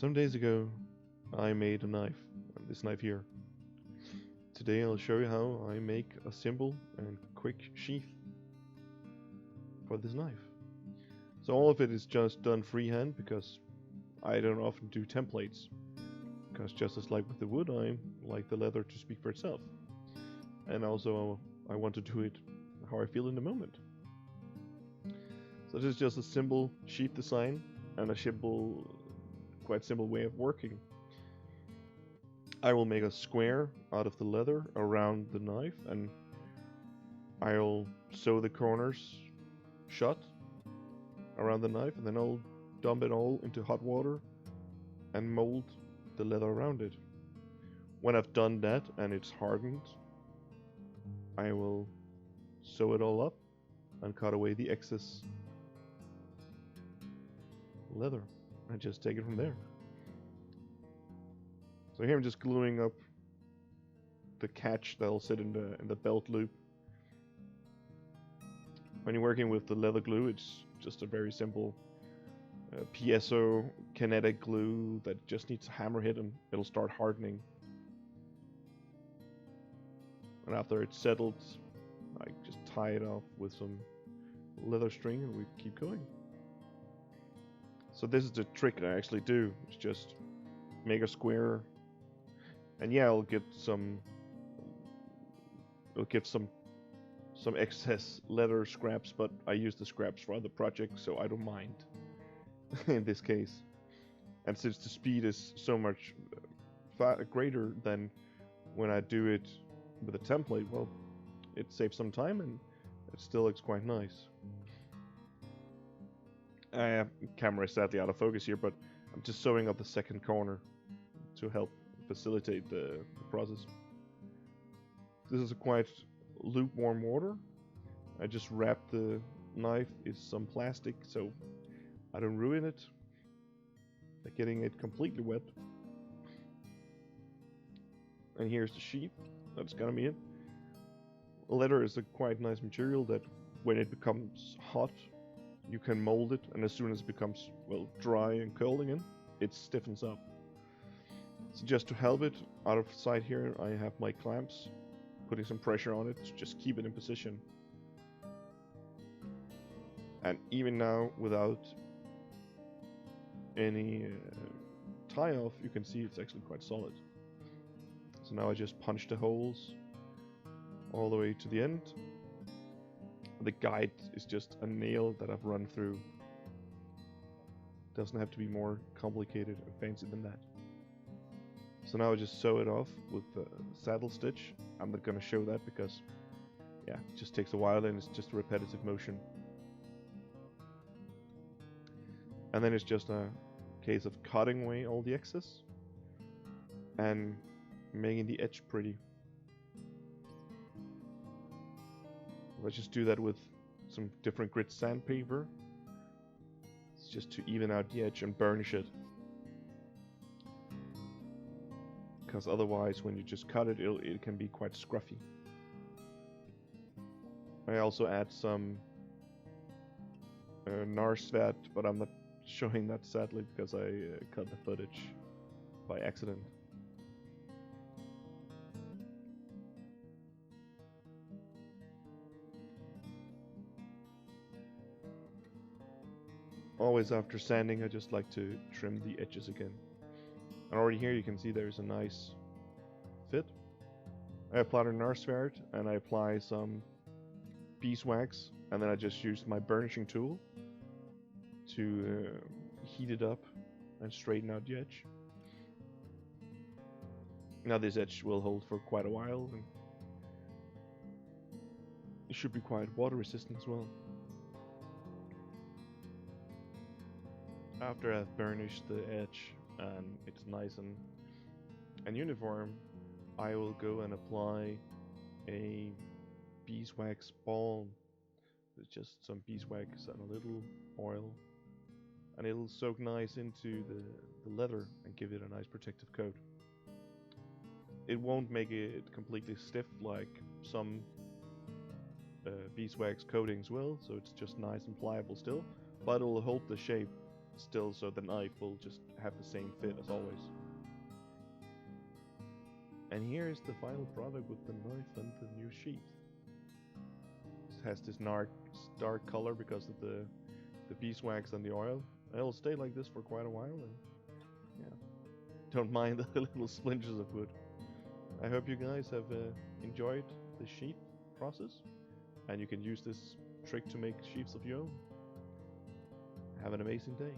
Some days ago, I made a knife, this knife here. Today I'll show you how I make a simple and quick sheath for this knife. So all of it is just done freehand because I don't often do templates. Because just as like with the wood, I like the leather to speak for itself. And also I want to do it how I feel in the moment. So this is just a simple sheath design and a quite simple way of working. I will make a square out of the leather around the knife and I'll sew the corners shut around the knife, and then I'll dump it all into hot water and mold the leather around it. When I've done that and it's hardened, I will sew it all up and cut away the excess leather and just take it from there. So here I'm just gluing up the catch that'll sit in the belt loop. When you're working with the leather glue, it's just a very simple piezo kinetic glue that just needs a hammer hit and it'll start hardening. And after it's settled, I just tie it off with some leather string and we keep going. So this is the trick that I actually do. It's just make a square, and yeah, I'll give some excess leather scraps, but I use the scraps for other projects, so I don't mind in this case. And since the speed is so much greater than when I do it with a template, well, it saves some time and it still looks quite nice. Camera is sadly out of focus here, but I'm just sewing up the second corner to help facilitate the process. This is a quite lukewarm water. I just wrap the knife in some plastic so I don't ruin it by getting it completely wet. And here's the sheath that's gonna be it. Leather is a quite nice material that when it becomes hot, you can mold it, and as soon as it becomes, well, dry and cold again, it stiffens up. So just to help it out of sight here, I have my clamps putting some pressure on it to just keep it in position. And even now, without any tie off, you can see it's actually quite solid. So now I just punch the holes all the way to the end. The guide is just a nail that I've run through. Doesn't have to be more complicated and fancy than that. So now I just sew it off with the saddle stitch. I'm not gonna show that because, yeah, it just takes a while and it's just a repetitive motion. And then it's just a case of cutting away all the excess and making the edge pretty. Let's just do that with some different grit sandpaper. It's just to even out the edge and burnish it. Because otherwise, when you just cut it, it can be quite scruffy. I also add some Narsvat, but I'm not showing that sadly because I cut the footage by accident. Always after sanding, I just like to trim the edges again. And already here you can see there's a nice fit. I apply the Narsvat and I apply some beeswax, and then I just use my burnishing tool to heat it up and straighten out the edge. Now this edge will hold for quite a while, and it should be quite water resistant as well. After I've burnished the edge and it's nice and uniform, I will go and apply a beeswax balm. It's just some beeswax and a little oil, and it'll soak nice into the leather and give it a nice protective coat. It won't make it completely stiff like some beeswax coatings will, so it's just nice and pliable still, but it'll hold the shape still, so the knife will just have the same fit as always. And here is the final product with the knife and the new sheath. It has this dark color because of the beeswax and the oil. It'll stay like this for quite a while, and yeah, don't mind the little splinters of wood. I hope you guys have enjoyed the sheath process, and you can use this trick to make sheaths of your own. Have an amazing day.